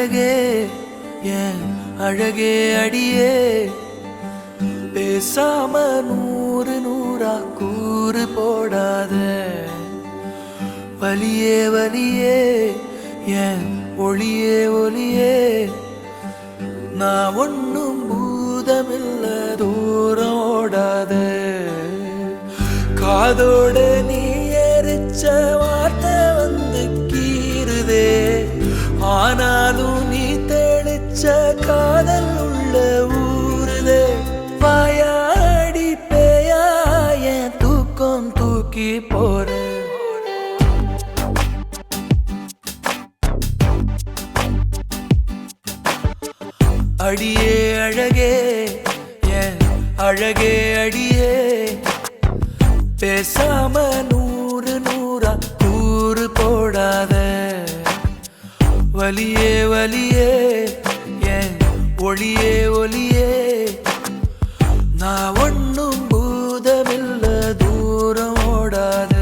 அழகே ஏன் அழகே அடியே பேசாம நூறு நூறா கூறு போடாத வலியே வலியே ஏன் ஒளியே ஒளியே நான் ஒன்னும் பூதமில்ல தூரம் ஓடாத காதோட நீ எரிச்ச வார்த்தை வந்து கீறுதே ஆனாலும் நீ தெளிச்ச காதல் உள்ள ஊறுதே வாயாடி பேயா என் தூக்கம் தூக்கி போற அடியே அழகே ஏன் அழகே அடியே பேசாம நூறு நூறா கூறு போடாத வலியே வலியே ஏன் ஒளியே ஒளியே நான் ஒன்னும் பூதமில்ல தூரம் ஓடாத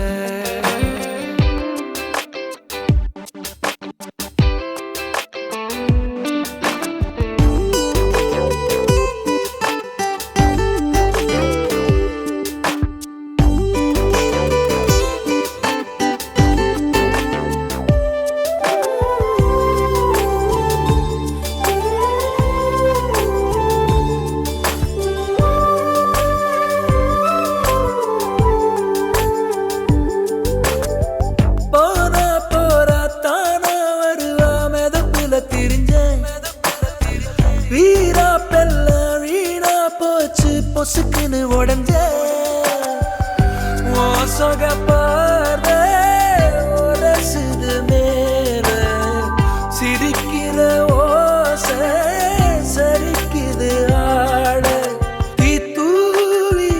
வீரா பெல்ல வீணா போச்சு பொசுக்குன்னு உடஞ்ச மோசக பார்வை உரசுது மேல சிரிக்கிற ஓசை சரிக்குது ஆட தீ தூவி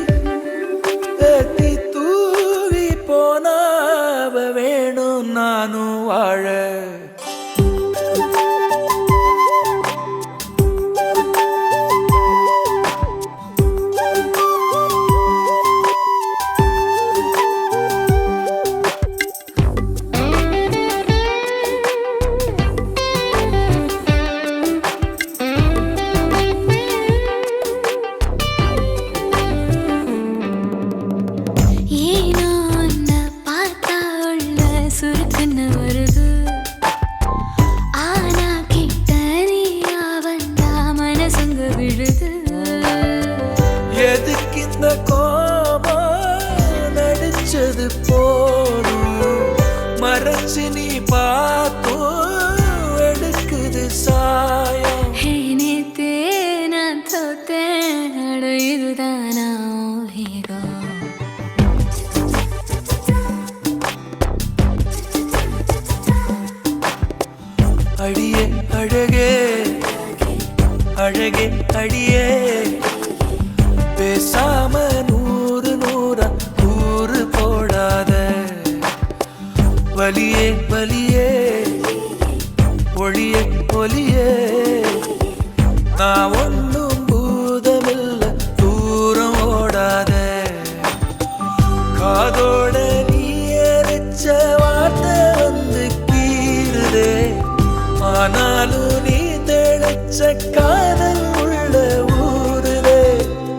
போனாவ வேணும் நானும் வாழ எதுக்கு இந்த கோபம் நடிச்சது போடும் மறைச்சு நீ பார்த்தும் எடுக்குது சாயம் நேத்தே நான் தோத்தேன் இதுதானா ஹீரோ அடியே அழகே அழகே அடியே பேசாம நூறு நூறா கூறு போடாத வலியே வலியே ஒளியே ஒளியே நான் ஒன்னும் பூதமில்ல தூரம் ஓடாத காதோட நீ எரிச்ச வார்த்தை வந்து கீறுதே ஆனாலும் நீ தெளிச்ச காதல் உள்ள ஊறுதே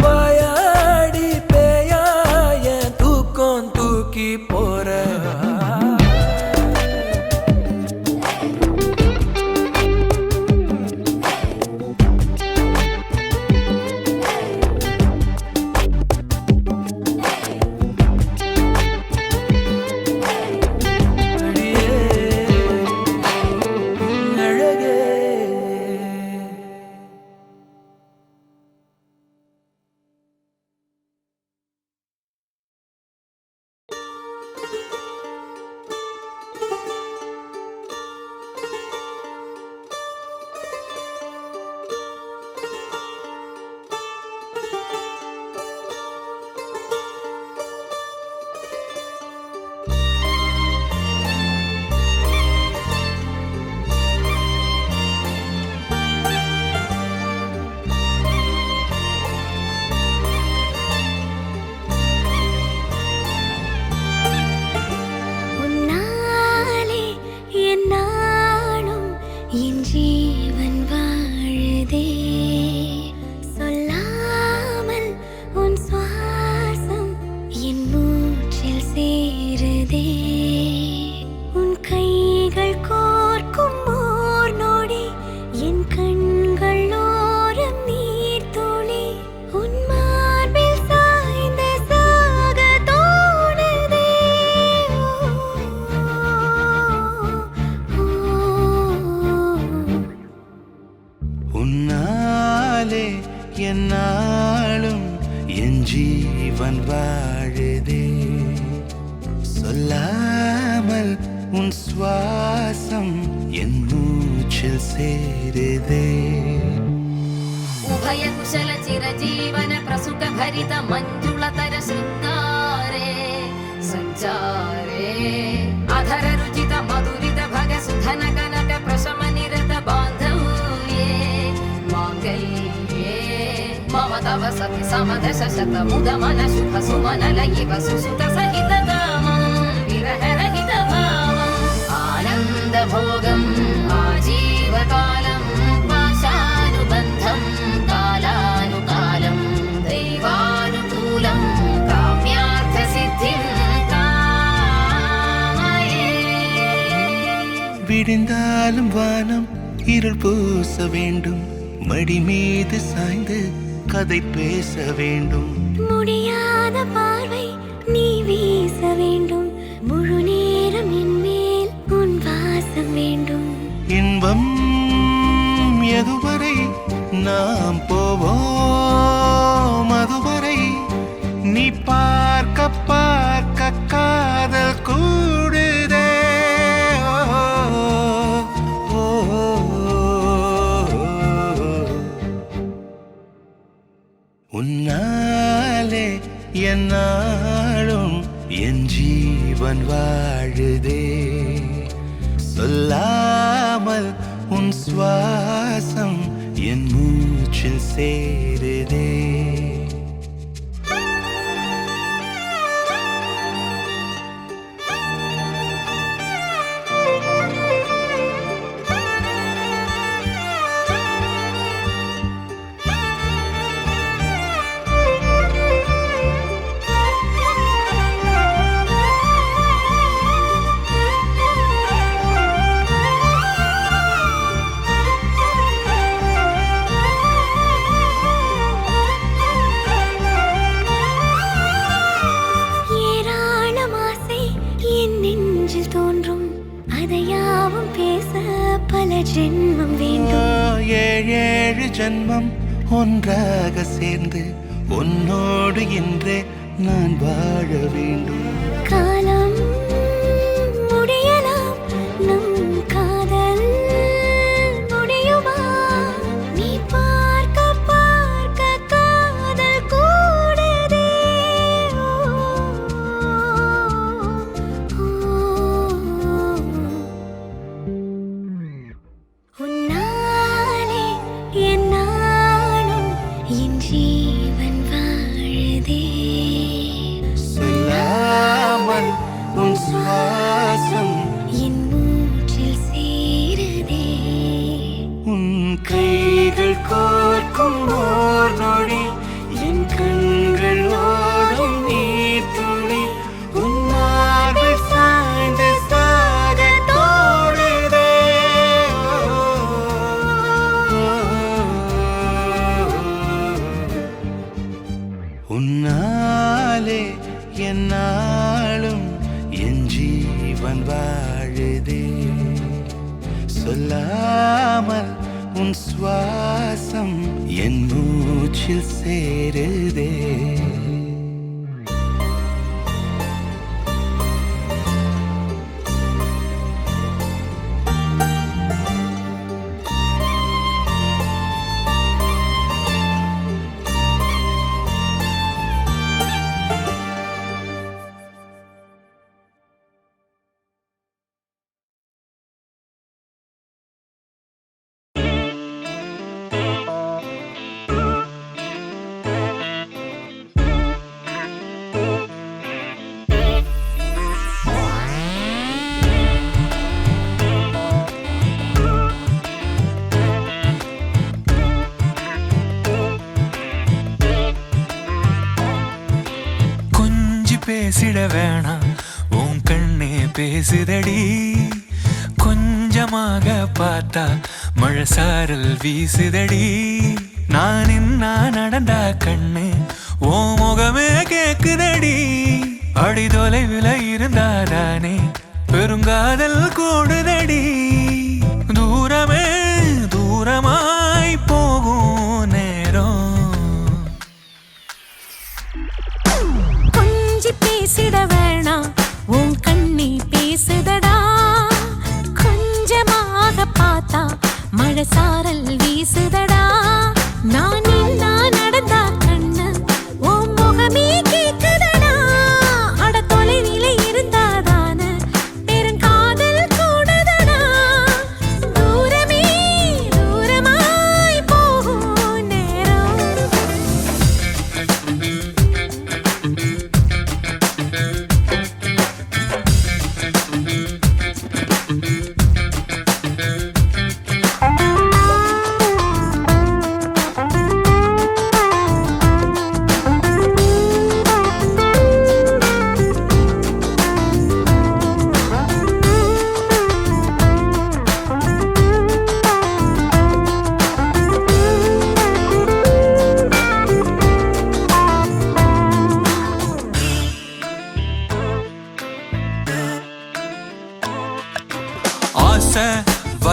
வாயாடி பேயா என் தூக்கம் தூக்கி போற என்னாலும் என் ஜீவன் வாழுதே சொல்லாமல் உன் சுவாசம் என் மூச்சில் சேருதே उभय कुशल चिरजीवन प्रसुख भरित मञ्जुलतर शृङ्गारे सञ्चारे अधर रुचित मधुरित भग सुधन कनक प्रशम निरत बान्धव्ये माङ्गल्ये मम तव सति समदश शत मुद मन शुभ सुमन लयिव सुसुत सहित कामं विरह रहित भावम् आनन्द भोगम् आजीवकालं पाशानुबन्धं कालानुकालं दैवानुकूलं काम्यार्थसिद्धिं कामये விடிந்தாலும் வானம் இருள் பூச வேண்டும் மடி மீது சாய்ந்து கதை பேச வேண்டும் முடியாத பார்வை நீ வீச வேண்டும் முழு நேரம் என் மேல் உன் வாசம் வேண்டும் இன்பம் எதுவரை நாம் போவோம் அதுவரை நீ பார்க்க பார்க்க காதல் கூடுதே ஓ, ஓ, உன்னாலே என்னாலும் என் ஜீவன் வாழுதே சொல்லாமல் உன் சுவாசம் என் மூச்சில் சேருதே ஜென்மம் வேண்டும் ஏழேழு ஜென்மம் ஒன்றாக சேர்ந்து உன்னோடு இன்றே நான் வாழ வேண்டும் காலம் முடியலாம் நம் காதல் முடியுமா நீ பார்க்க பார்க்க காதல் கூடுதே உன்னாலே என்னாலும் என் ஜீவன் வாழுதே சொல்லாமல் உன் சுவாசம் என் மூச்சில் சேருதே உன் கைகள் கோர்க்கும் ஓர் நொடி என் கண்கள் ஓடும் நீர் துளி உன் மார்பில் சாய்ந்து சாக தோடுதே உன்னாலே என்னாலும் என் ஜீவன் வாழுதே சொல்லாமல் உன் சுவாசம் என் மூச்சில் சேருதே பேசிட வேணாம் உன் கண்ணே பேசுதடி கொஞ்சமாக பார்த்தா மழை சாரல் வீசுதடி நான் இன்னா நடந்தா கண்ணு ஓ முகமே கேக்குதடி அடி தொலைவில் இருந்தாதானே பெருங்காதல் கூடுதடி தூரமே தூரமாய் போகும் நேரம்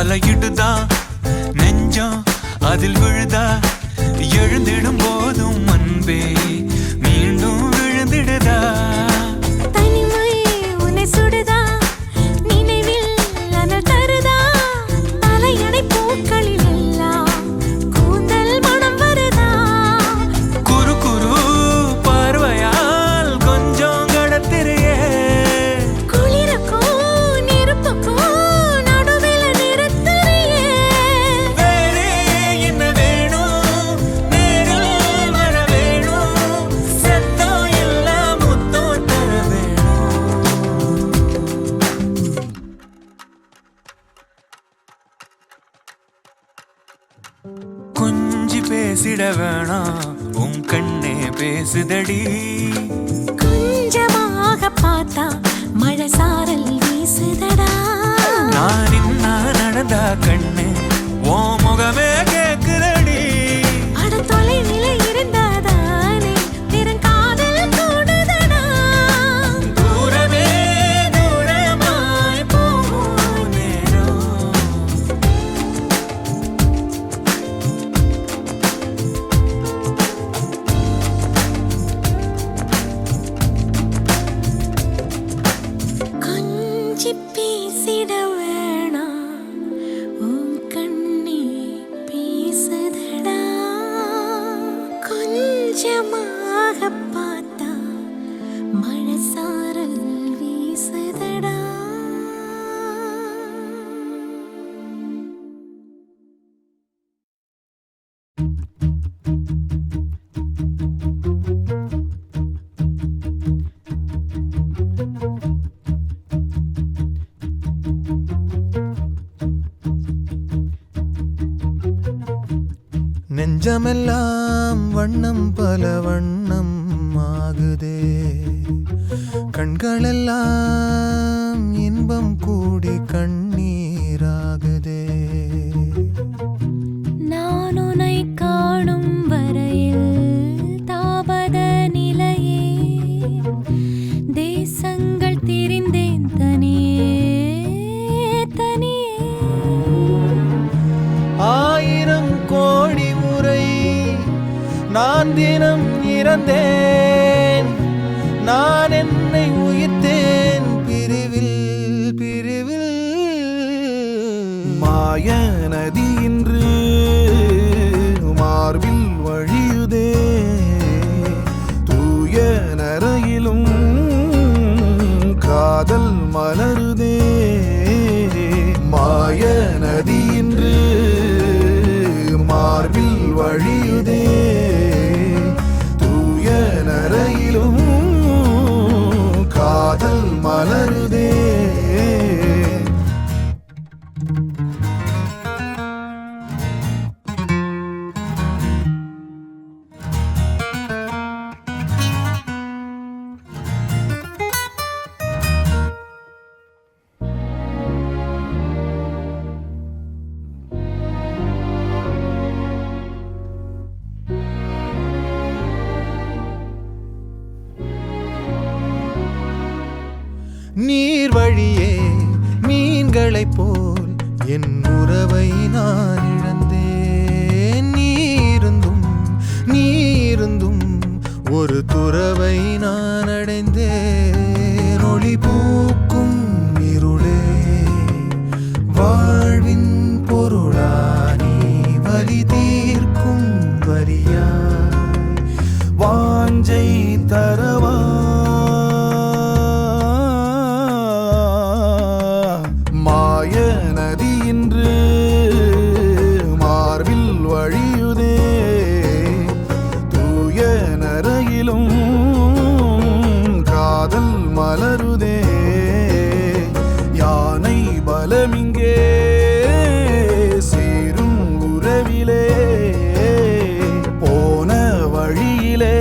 வலையிடுதான் நெஞ்சம் அதில் விழுதா எழுந்திடும் போதும் அன்பே மீண்டும் விழுந்திடுதா தனிமை உன்னை சுடுதா நினைவில் அனல் தருதா தலையணை பூக்களில் எல்லாம் கூந்தல் மனம் வருதா குறு குறு பார்வையால் கொஞ்சம் கடத்திரையே குளிருக்கும் நெருப்புக்கும் நடுவில் நிறுத்துறியே வேறே என்ன வேணும் நேரில் வர வேணும் சத்தம் எல்லாம் முத்தம் தர வேணும் கொஞ்சி பேசிட வேணாம் உன் கண்ணே பேசுதடி கொஞ்சமாக பார்த்தா மழை சாரல் வீசுதடா நான் இன்னா நடந்தா கண்ணு ஓ முகமே கேக்குதடி அட தொலைநில இருந்தாதானே பெருங்காதல் கூடுதடா தூரமே தூரமாய் போகும் நேரம் கொஞ்சி பேசிட வேணாம் உன் கண்ணே பேசுதடா கொஞ்சமாக பார்த்தா மழை சாரல் வீசுதடா நெஞ்சமெல்லாம் வண்ணம் பல வண்ணம் ஆகுதே கண்களெல்லாம் இன்பம் கூடி கண்ணீராகுதே நான் உன்னை காணும் வரையில் தாபத நிலையே தேசங்கள் திரிந்தேன் தனியே தனியே ஆயிரம் கோடி முறை நான் தினம் இறந்தேன் நான் என்னை உயிர்த்தேன் பிரிவில் பிரிவில் மாய நதி இன்று மார்பில் வழியுதே தூய நரையிலும் காதல் மலருதே மாய நதி இன்று மார்பில் வழியுதே தூய நரையிலும் காதல் மலருதே நீர் வழியே மீன்களைப் போல் என் உறவை நான் இழந்தேன் நீருந்தும் ஒரு துறவை நான் அடைந்தேன் ஒளி பூக்கும் இருளே வாழ்வின் பொருளானி வலி தீர்க்கும் வரியாய் வாஞ்சை தரவா மாய நதி இன்று மார்பில் வழியுதே தூய நரையிலும் காதல் மலருதே யானை பலமிங்கே சேரும் உறவிலே போன வழியிலே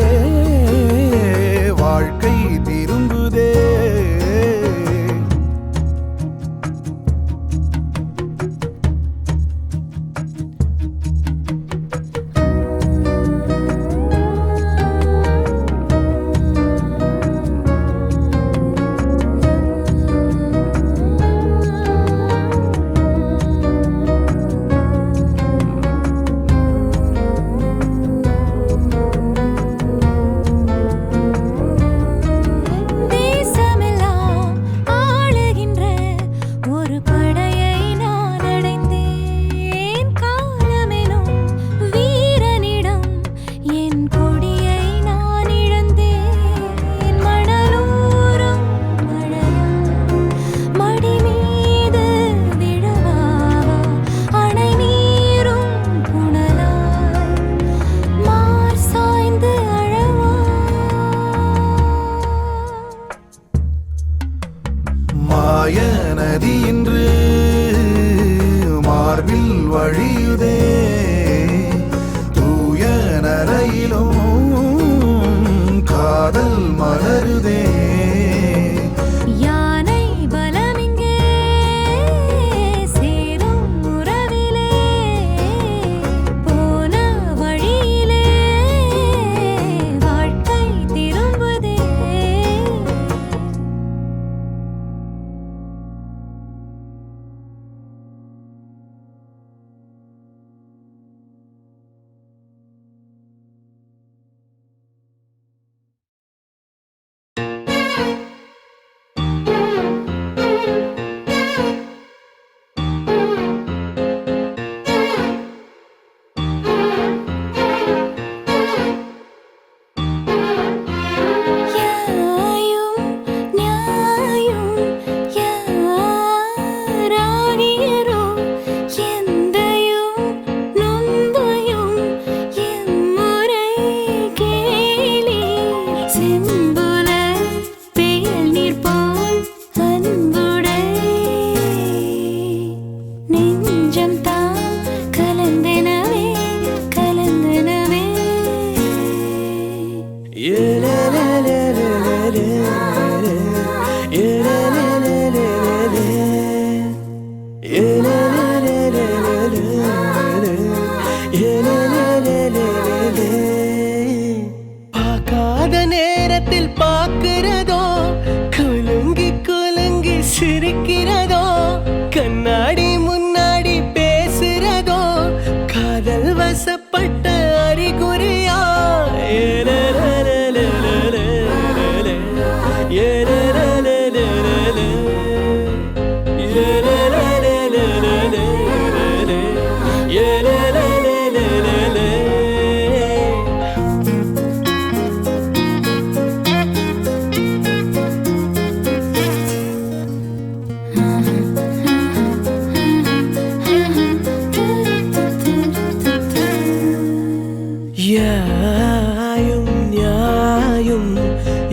யாயும் நியாயும்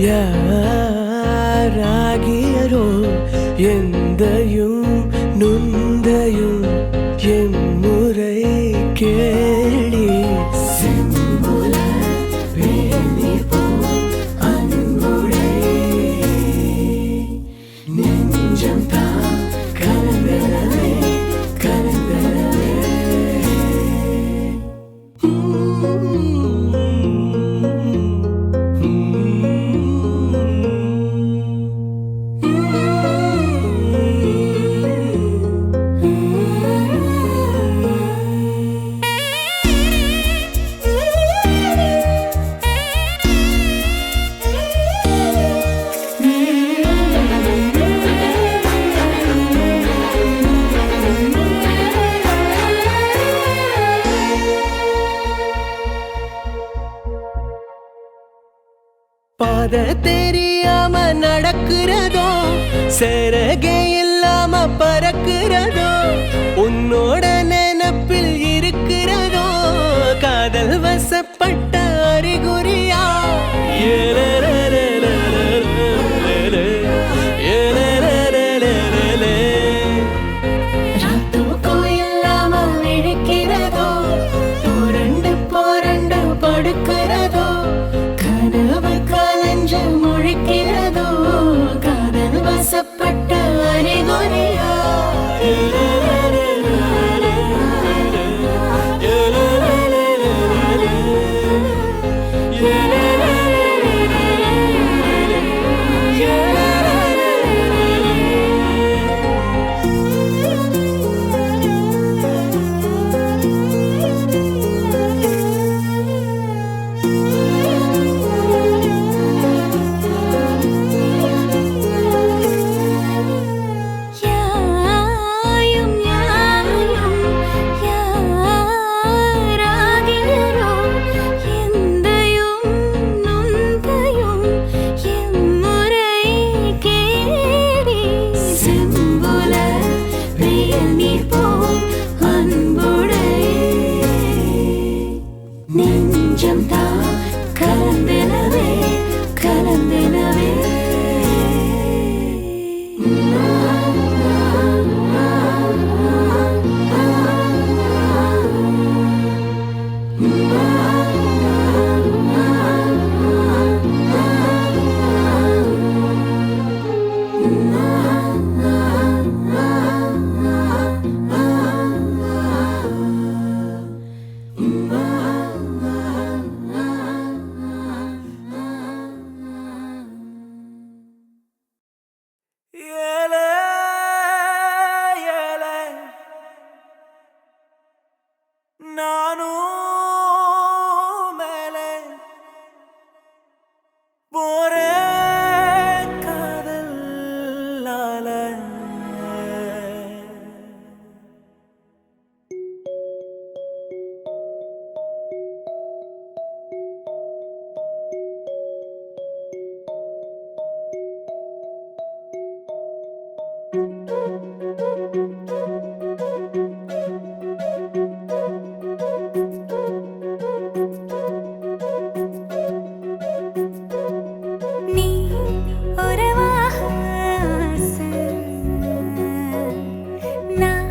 யாராகியரோ எந்தையும் நுந்தையும் எம்முறை கேளி செம்புல வேலி போல் அன்புடை நெஞ்சம் தான் கலந்தனவே கலந்தனவே பாத தெரியாம நடக்கிறதோ சிறகே இல்லாம பறக்கிறதோ உன்னோட நினப்பில் இருக்கிறதோ காதல் வசப்பட்ட அறிகுறியா தூக்கம் இல்லாம விழிக்கிறதோ புரண்டு புரண்டு படுக்கிறதோ கனவு கலஞ்சு முழிக்கிறதோ காதல் வசப்பட்ட அறிகுறியா யாயும் நியாயும் யாராகியரோ எந்தையும் நுந்தையும் எம்முறை கேளி செம்புல வேலி போல் அன்புடை நெஞ்சம் தான் கலந்தனவே கலந்தனவே ஏலே ஏலே நானும் மேலே போறேன் காதலால நீ உறவாக ஆசை நான்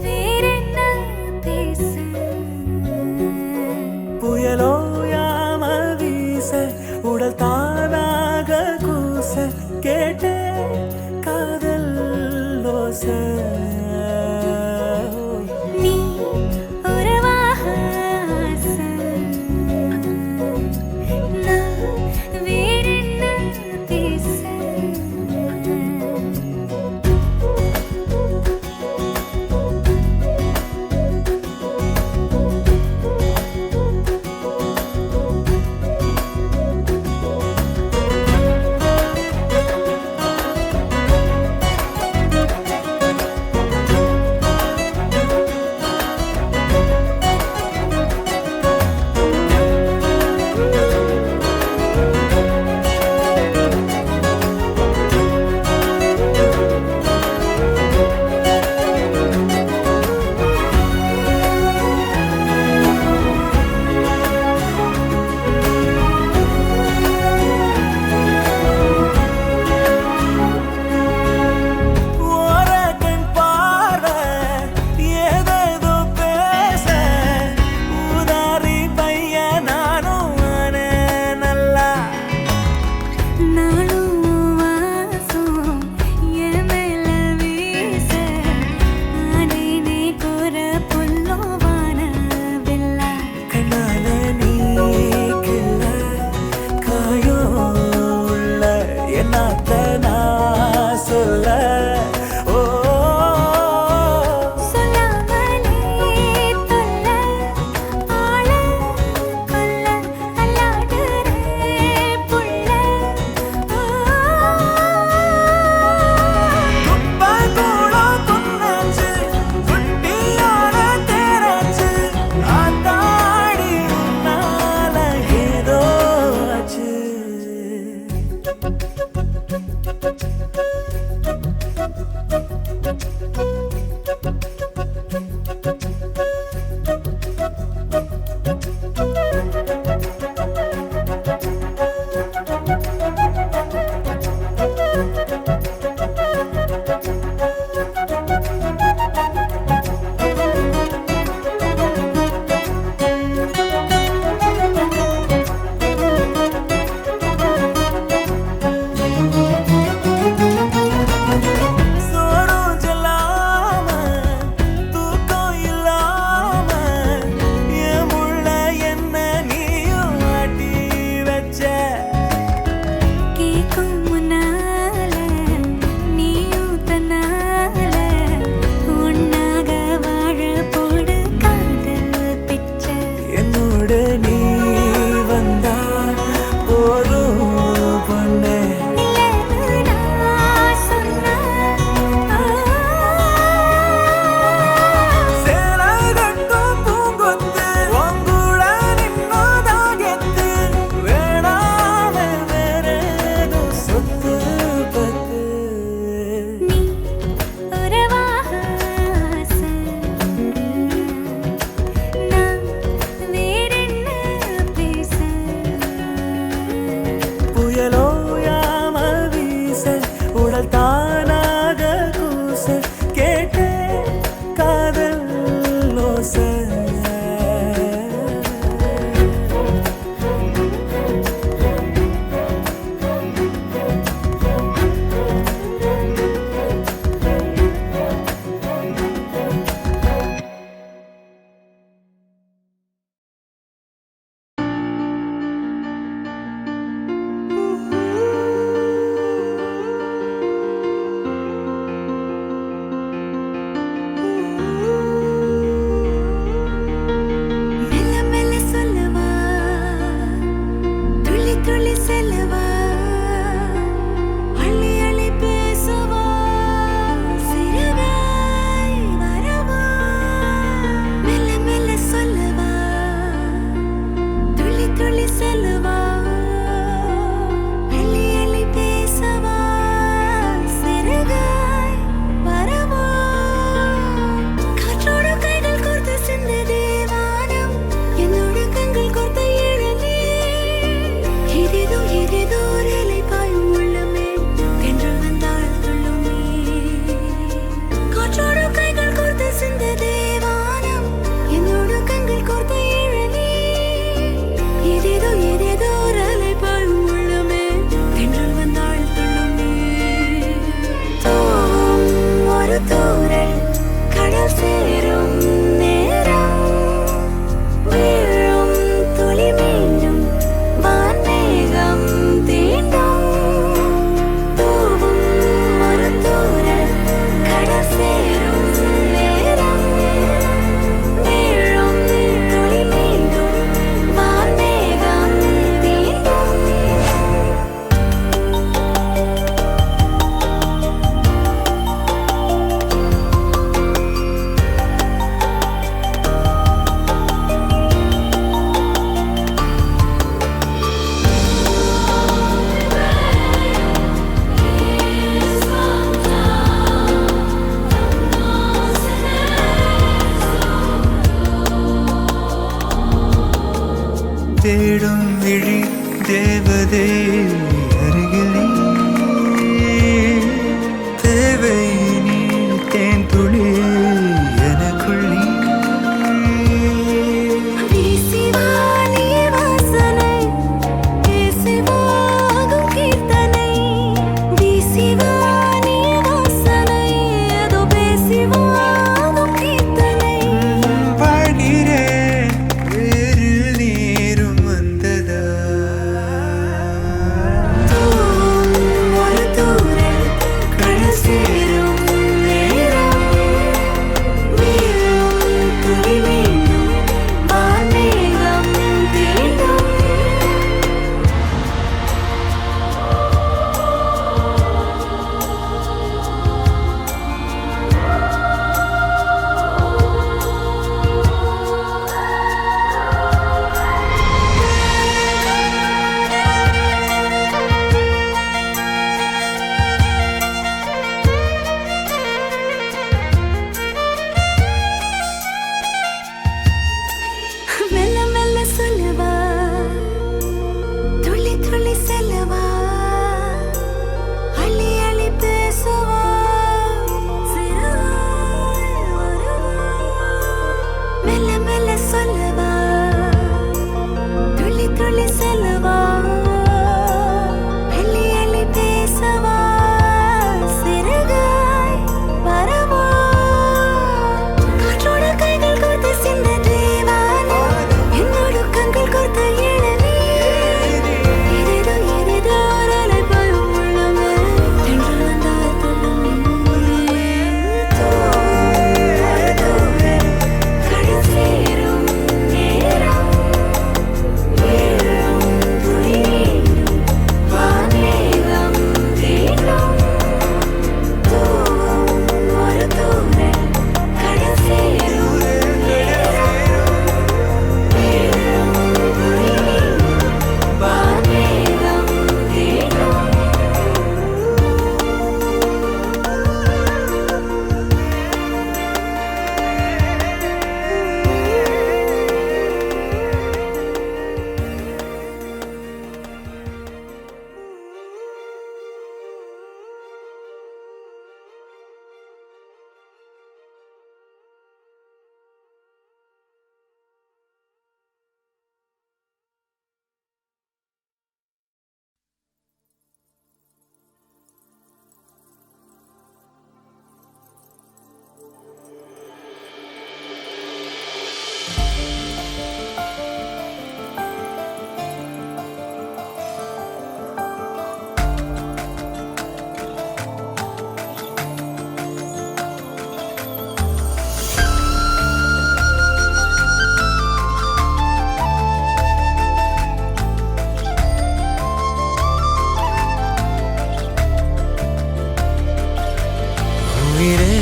வேறென்ன பேச புயலோ யாம வீச உடல் தானாக கூச கேட்டே காதல் லோச நீ உறவாக ஆசை நான் வேறென்ன பேச தேடும் விழி தேவதே அருகில் நீ. தேவை நீ தேன் துளி எனக்குள் நீ. வீசிவானே வாசனை பேசிவாகும் கீர்த்தனை. வீசிவானே வாசனை ஏதோ பேசிவாகும் கீர்த்தனை. வாழ்கிறேன் வேறு நேரும் வந்ததா. ஒரு தூரல் கடல் சேரும் நேரம். வீழும் துளி மீண்டும் வான்மேகம் தீண்டும். மெல்ல மெல்ல சொல்லவா, துள்ளி துள்ளி செல்லவா, அள்ளி அள்ளி பேசவா, சிறுவாய் வரவா. மெல்ல மெல்ல சொல்லவா, துள்ளி துள்ளி செல்லவா, அள்ளி அள்ளி பேசவா, சிறுகாய் வரவா. காற்றோடு கைகள் கோர்த்து சிந்த தேவானா, என்னோடு கண்கள் கோர்த்த இளநீ. ஏதேதோ ஏதேதோ ஒரு அலை பாயும் உள்ளமே, தென்றல் வந்தால் துள்ளும் நீ. தூர தூர கடல் சேரும் நேரம். வீழும் துளி மீண்டும் வான்மேகம் தீண்டும். ஒரு தூர கடல் சேரும் நேரம். வீழும் துளி மீண்டும் வான்மேகம் தீண்டும். உயிரே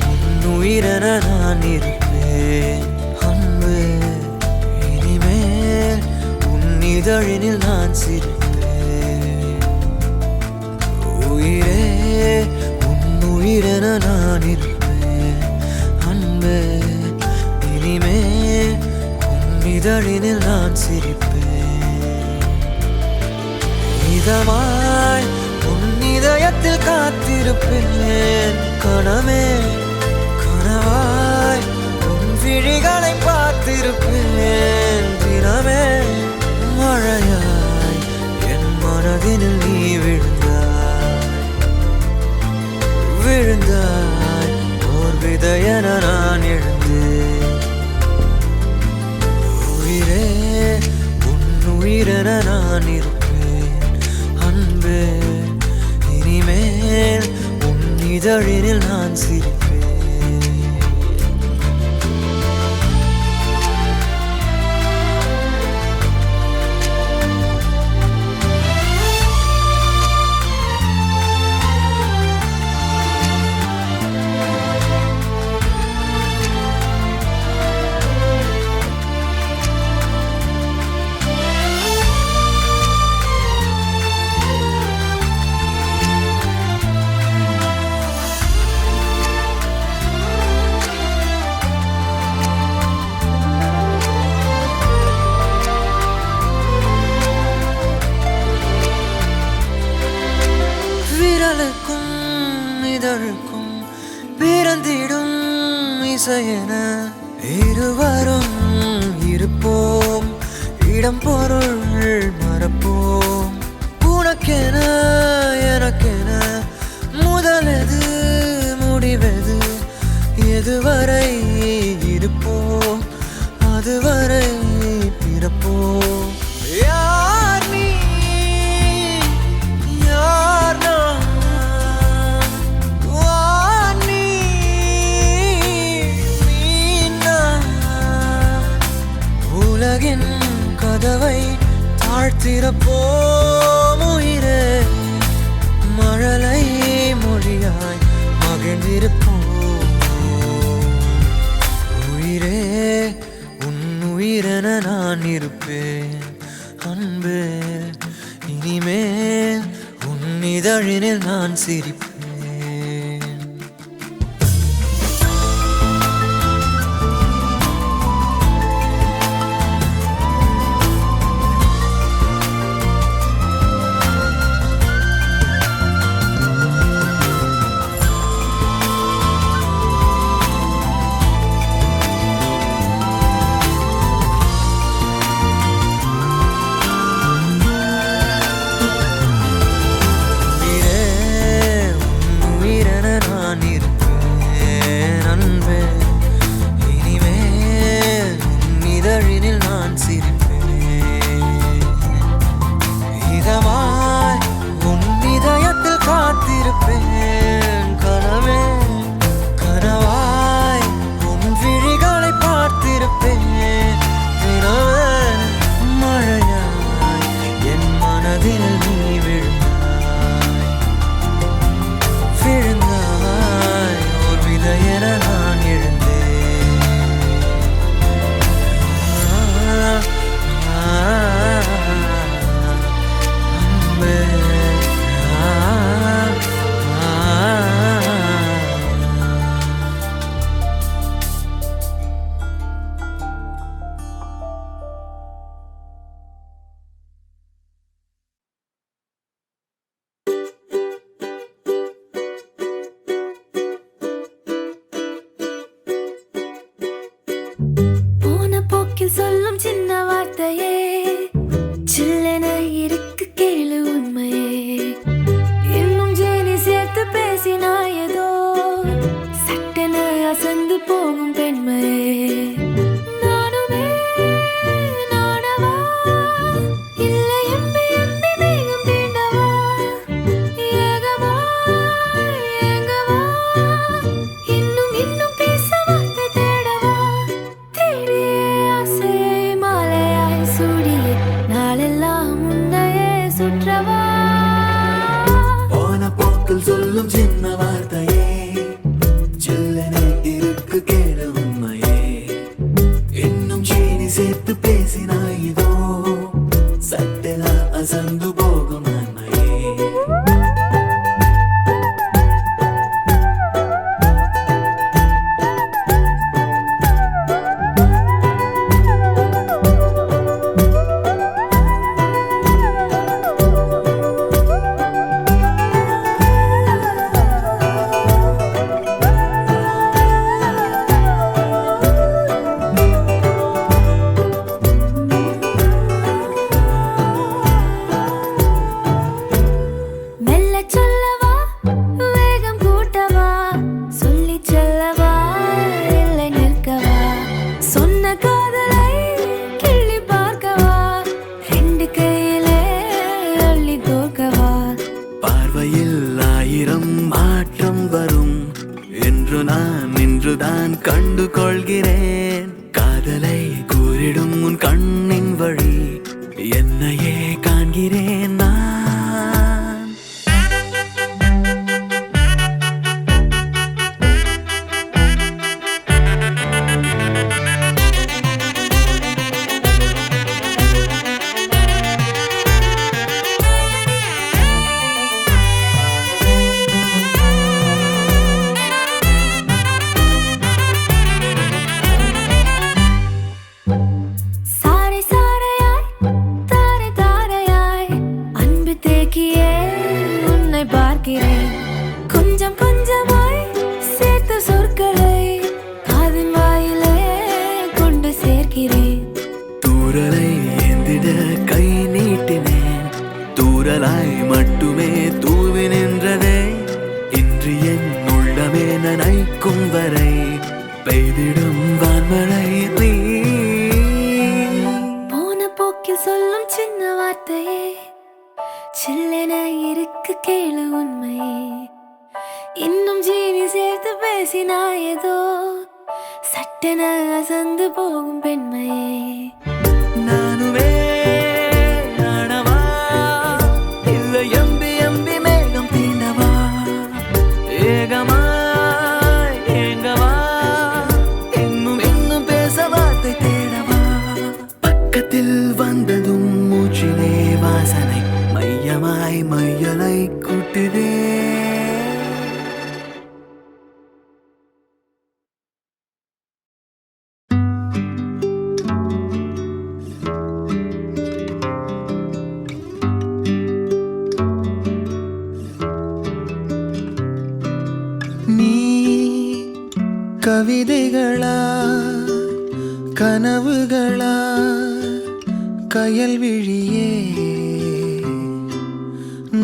உன் உயிரென நான் இருப்பேன் அன்பே. இனிமேல் உன் இதழினில் நான் சிரிப்பேன். உயிரே உன் உயிரென நான் இருப்பேன் அன்பே. இனிமேல் உன் இதழினில் நான் சிரிப்பேன். இதமாய் உன் இதயத்தில் காத்திருப்பேன் கணமே. கனவாய் உன் விழிகளை பார்த்திருப்பேன் தினமே. மழையாய் என் மனதினில் நீ விழுந்தாய். விழுந்தாய் ஓர் விதையென நான் எழுந்தேன். உயிரே உன் உயிரென நான் இருப்பேன் அன்பே. இனிமேல் உன் இதழினில் நான் சிரிப்பேன். ஆசையென இருவரும் இருப்போம், இடம் பொருள் மறப்போம். உனக்கென எனக்கென முதலெது முடிவெது, எதுவரை இருப்போம் அதுவரை பிறப்போம். யார் நீ யார் நான், வா நீ நான். உலகின் கதவை தாழ்த்திறப்போம் உயிரே, மழலை மொழியாய் மகிழ்ந்திருப்போம். உயிரே உன் உயிரென நான் இருப்பேன் அன்பே, இனிமேல் உன் இதழினில் நான் சிரிப்பேன். சொல்லும் சின்ன வார்த்தையே சில்லென இருக்கு கேளு உண்மையே, இன்னும் ஜேனி சேர்த்து பேசினாயதோ சட்டென அசந்து போகும் பெண்மையே. நானுமே நானவா இல்லை எம்பி எம்பி மேகம் தீண்டவா, ஏகவா ஏங்கவா இன்னும் இன்னும் பேச வார்த்தை தேடவா, தேடியே மாலையாய் சூடிய நாளெல்லாம் உன்னையே சுற்றவா. போன போக்கில் சொல்லும் சின்ன வார்த்தையே சில்லென இருக்கு கேளு உண்மையே, இன்னும் சீனி சேர்த்து பேசினாயதோ சட்டென அசந்து போகும் நன்மையே. நான் இன்றுதான் கண்டு கொள்கிறேன், காதலை கூறிடும் உன் கண்ணின் வழி என்னையே காண்கிறேன் நான். சாரை சாரையாய் தாரை தாரையாய் வார்த்தையே சில்லென இருக்கு கேளு உண்மையே இன்னும் ஜீனி சேர்த்து பேசினா ஏதோ சட்டென அசந்து போகும் பெண்மையே நானுமே நானவா இல்ல எம்பி எம்பி மேகம் தீண்டவா ஏகமா ஏங்கவா இன்னும் இன்னும் பேச வார்த்தை தேடவா பக்கத்தில் வந்ததும் மூச்சிலே வாசனை மையமாய் மையலை கூட்டுதே நீ கவிதைகளா கனவுகளா கயல்விழியே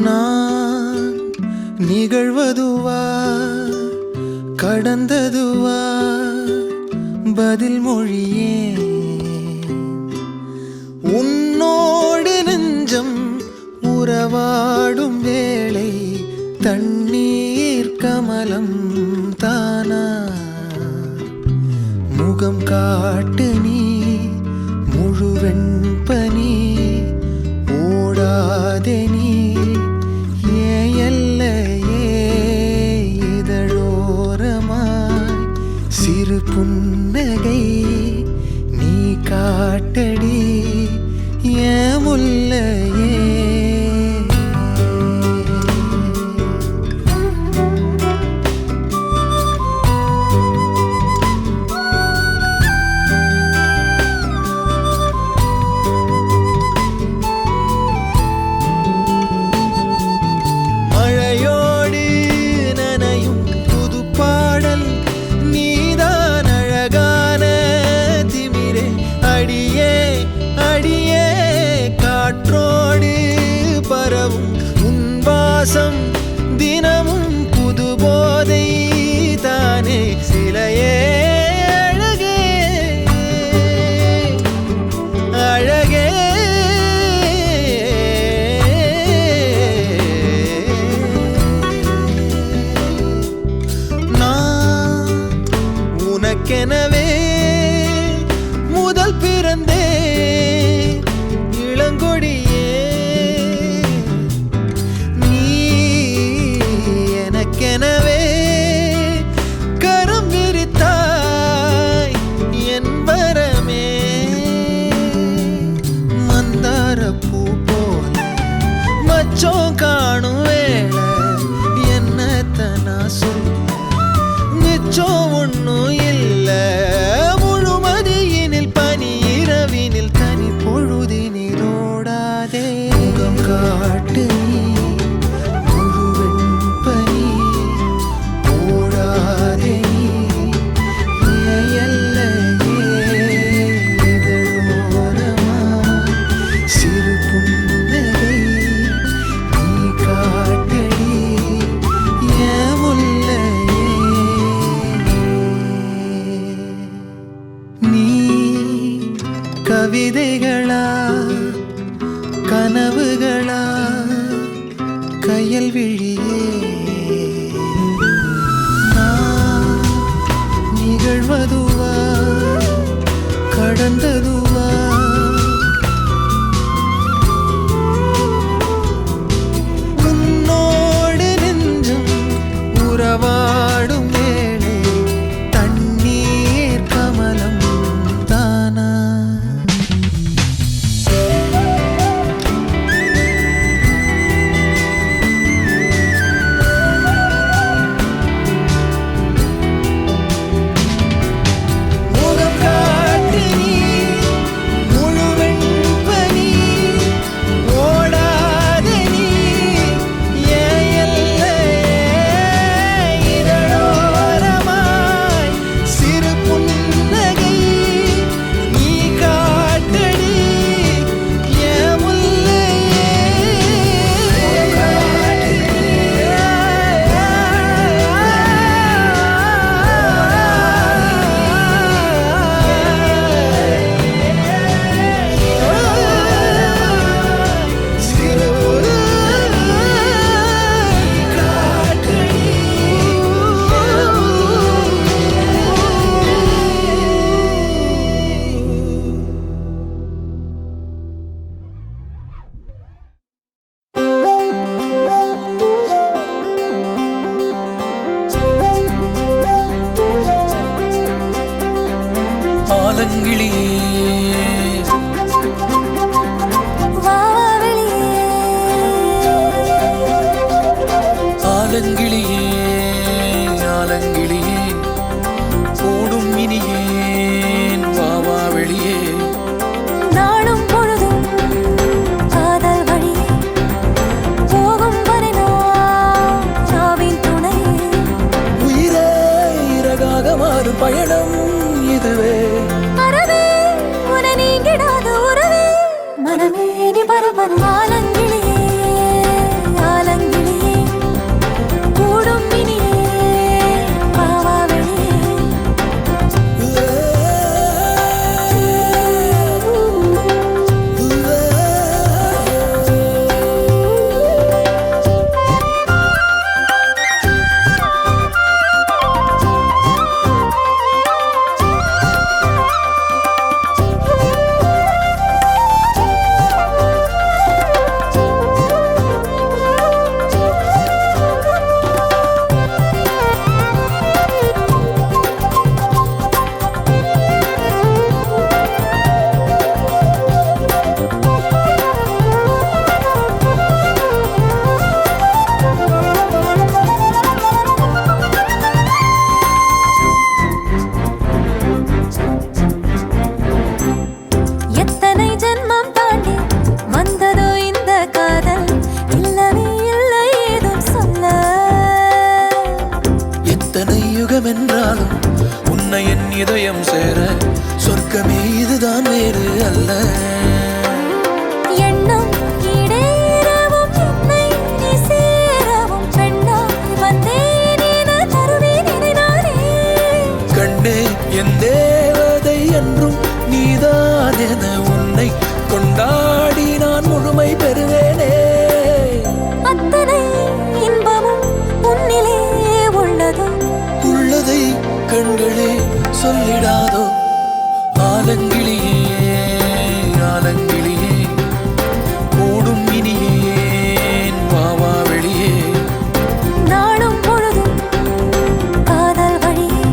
நான் நிகழ்வதுவா கடந்ததுவா பதில் மொழியே உன்னோடு நெஞ்சம் உறவாடும் வேளை தண்ணீர் கமலம் தானா முகம் காட்டு நீ முழுவெண் பனி ஓடாதே நீ ஏல்லையே இதழோரமாய் சிறு புன்னகை நீ காட்டடி ஏன் முல்லையே தினமும் புது போதை தானே சிலையே அழகே அழகே நான் உனக்கெனவே முதல் பிறந்தே இளங்கொடியே எனவே கரம் விரித்தாய் என் வரமே மந்தார பூ போல மச்சம் காணும் வேளை என்னத்தனா சொல்ல மிச்சம் ஒன்னும் இல்ல முழுமதியினில் பனி இரவினில் தனி பொழுதினில் ஓடாதே முகம் காட்டு கவிதைகளா கனவுகளா கயல்விழியே நான் நிகழ்வதுவா கடந்ததுவா உன்னோடு நெஞ்சம் உறவாடும் வேளை தண்ணீர் கமலம் தானா முகம் காட்டு நீ ஆலங்கிளியே ஆலங்கிளியே கூடும் இனியேன் வாவா வெளியே நாளும் பொழுதும் காதல் வழியே போகும் வரை நாவின் துணை உயிரே இறகாக மாறும் பயணம் இதுவே அறவே உன நீங்கிடாத உறவே மனமே நீ பரபரம் ஆலங்கிளியே ஆலங்கிளியே கூடும் இனியே பாவா வெளியே எத்தனை ஜென்மம் தாண்டி வந்ததோ இந்த காதல் இல்லவே இல்லை ஏதும் சொல்ல எத்தனை யுகம் என்றாலும் உன்னை என் இதயம் சேர சொர்க்கமே இதுதான் வேறு அல்ல எண்ணம் ஈடேறவும் என்னை நீ சேரவும் பெண்ணாய் வந்தேன் என தருவேன் இதை நானே கண்ணே என் தேவதை என்றும் நீதான் என உன்னை கொண்டாடி நான் முழுமை பெறுவேனே அத்தனை இன்பமும் உன்னிலே உள்ளதோ உள்ளதை கண்களே சொல்லிடாதோ ஆலங்கிளியே ஆலங்கிளியே கூடும் இனியேன் வாவா வெளியே நாளும் பொழுதும் காதல் வழியே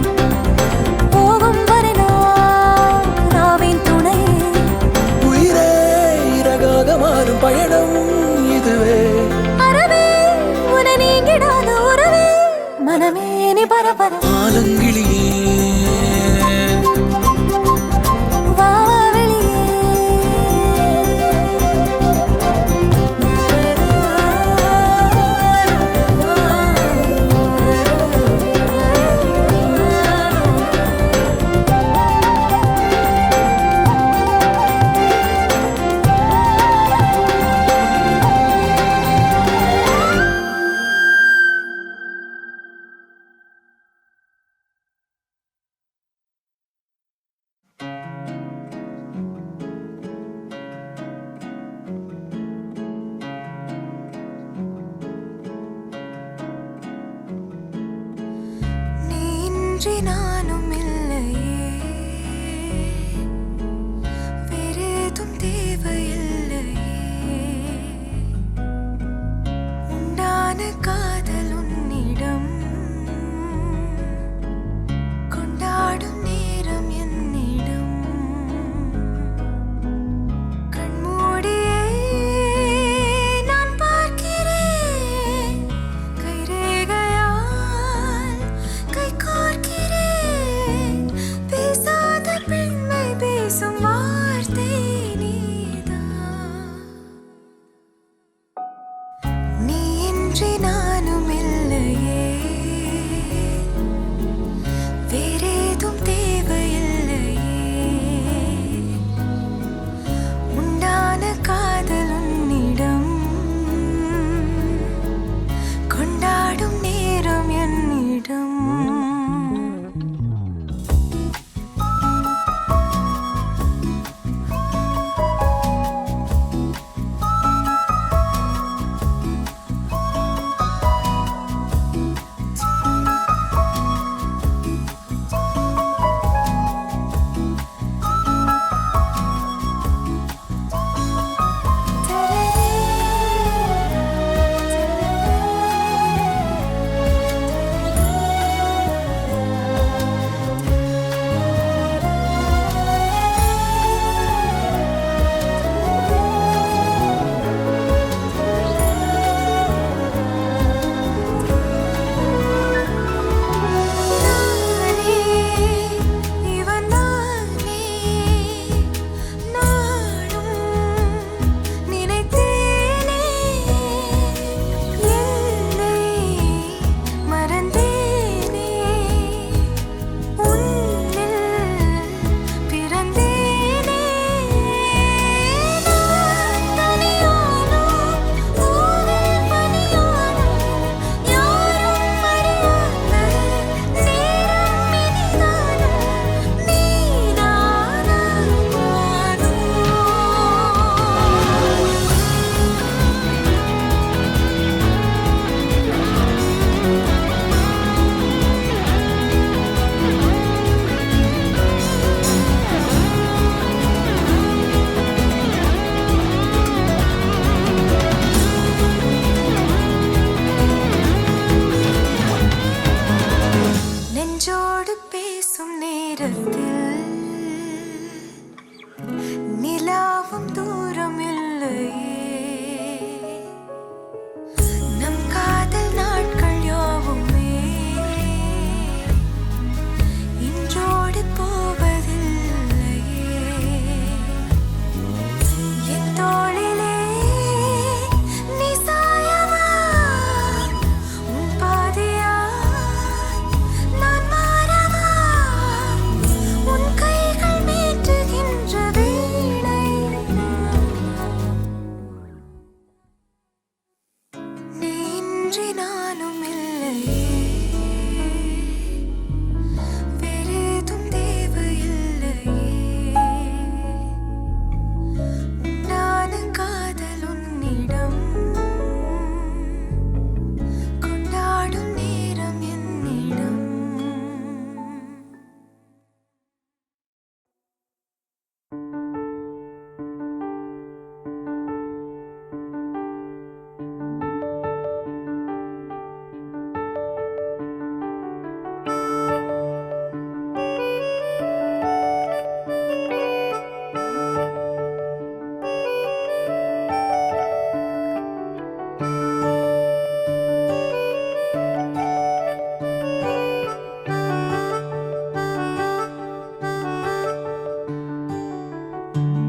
போகும் வரை நாவின் துணை உயிரே இறகாக மாறும் பயணம் இதுவே அறவே உன நீங்கிடாத உறவே மனமே நீ பரபர ஆலங்கிளியே வா வெளியே நீன்றி நானும் இல்லையே வேறேதும் தேவையில்லையே உண்டான காதல் உன்னிடம் கொண்டாடும் நேரம் என்னிடம் கண்மூடியே நான் பார்க்கிறேன் கைரேகையால் கை கோர்க்கிறேன் பேசாத பெண்மை பேசும் வார்த்தை நீதான் நீ இன்றி நானும் இல்லையே வேறேதும் தேவையில்லையே உண்டான காதல் உன்னிடம் கொண்டாடும் நேரம் என்னிடம் நீன்றி நானும் இல்லையே வேறேதும் தேவையில்லையே உண்டான காதல் உன்னிடம் கொண்டாடும் நேரம் என்னிடம்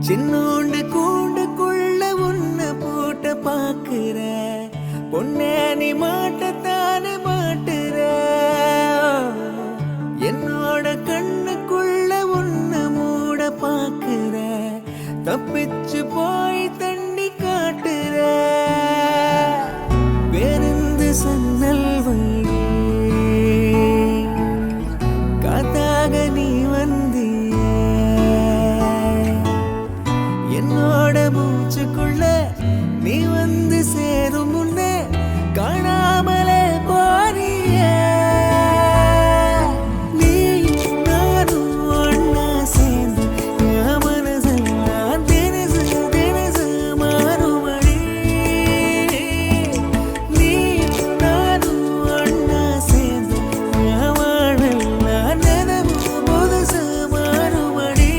சின்னோண்டு கூண்டுக்குள்ள உன்னை போட்ட பாக்குற பொண்ணே நீ மாட்டத்தானே மாட்டுற என்னோட கண்ணுக்குள்ள உன்னை மூட பாக்குற தப்பிச்சு போய் தண்ணி காட்டுற வேறெந்த சன்னல் வழி காத்தாக நீ வந்திய என்னோட மூச்சுக்குள்ள நீ வந்து சேரும் முன்னே காணாமலே போறிய நீ நானும் ஒன்னா சேர்ந்து என் மனசெல்லாம் தினசு தினசு மாறுபடி நீ நானும் ஒன்னா சேர்ந்து என் வாழெல்லாம் நினைவு புதுசு மாறுபடி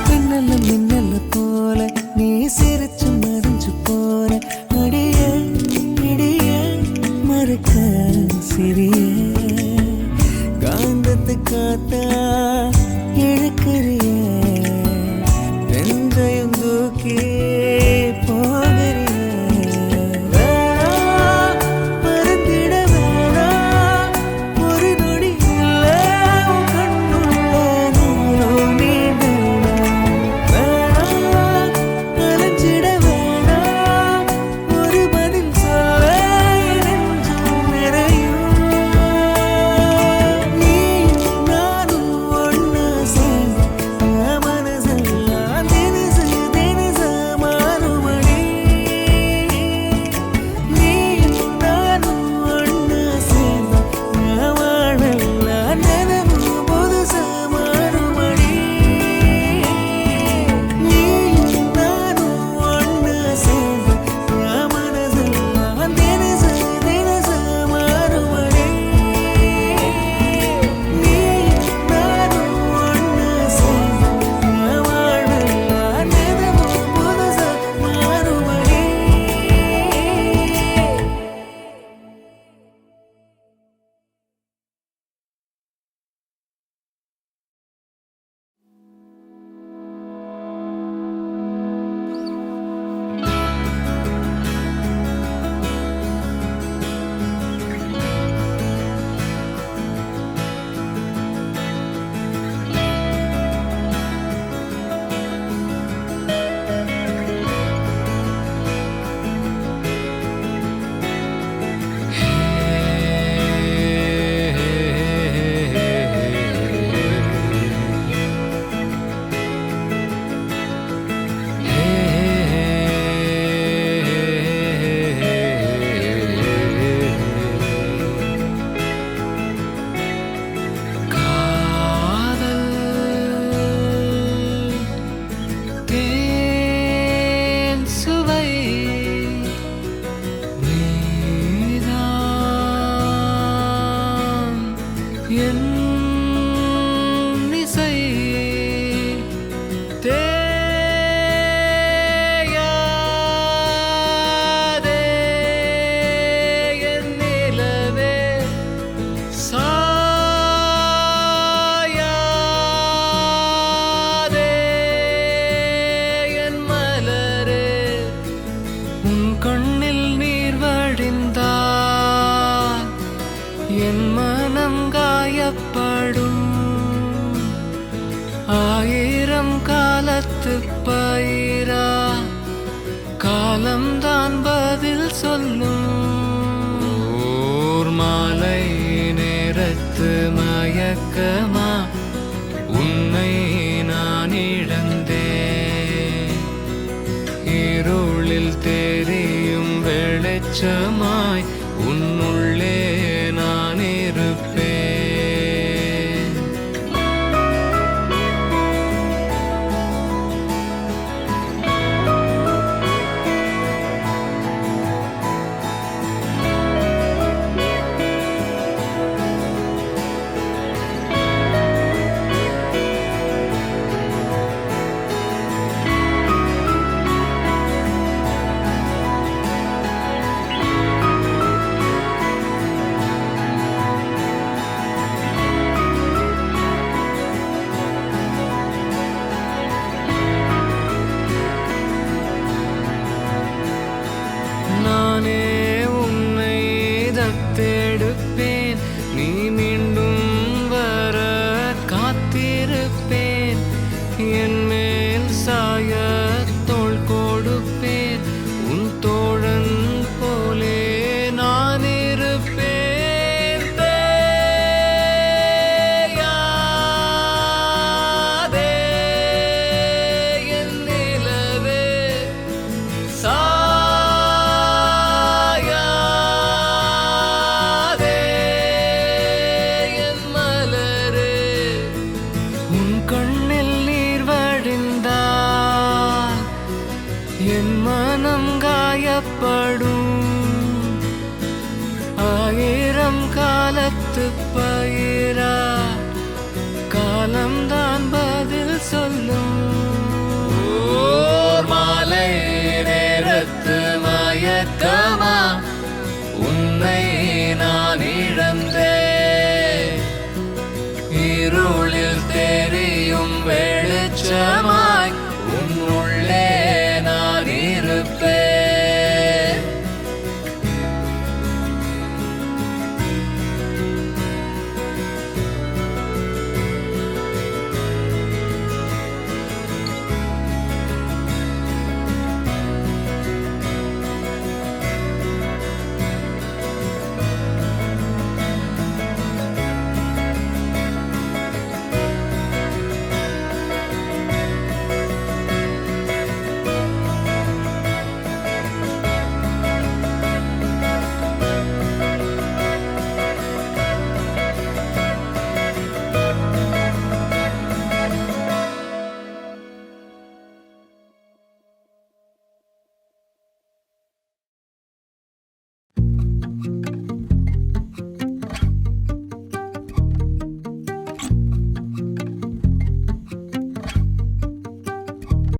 மின்னல மின்னல போல நீ சிரிச்சு மறைஞ்சு போற அடிய இடிய மறுக்க சிறிய காந்தத்து காத்தா இழுக்கிறிய நெஞ்சையும் தூக்கி போகிறிய வேணாம், மறந்திட வேணாம், ஒரு நொடி இல்ல உன் கண்ணுள்ள நீரும் நீ வேணாம், அலைஞ்சிட வேணாம், ஒரு பதில் சொல்ல என் நெஞ்சம் நிறையும் இருளில் தெரியும் வெளிச்சமாய் உன்னுள்ளே நான் இருப்பேன். நானே உன்னை தத்தெடுப்பேன், நீ மீண்டும் வர காத்திருப்பேன். என் மேல் சாய தோள் கொடுப்பேன், உன் தோழன் போலே நான் இருப்பேன். தேயாதே என் நிலவே, உன் கண்ணில் நீர் வழிந்தால் என் மனம் காயப்படும். 1000 காலத்து பயிரா காலம்தான் பதில் சொல்லும். ஓர் மாலை நேரத்து மயக்கமா உன்னை நான்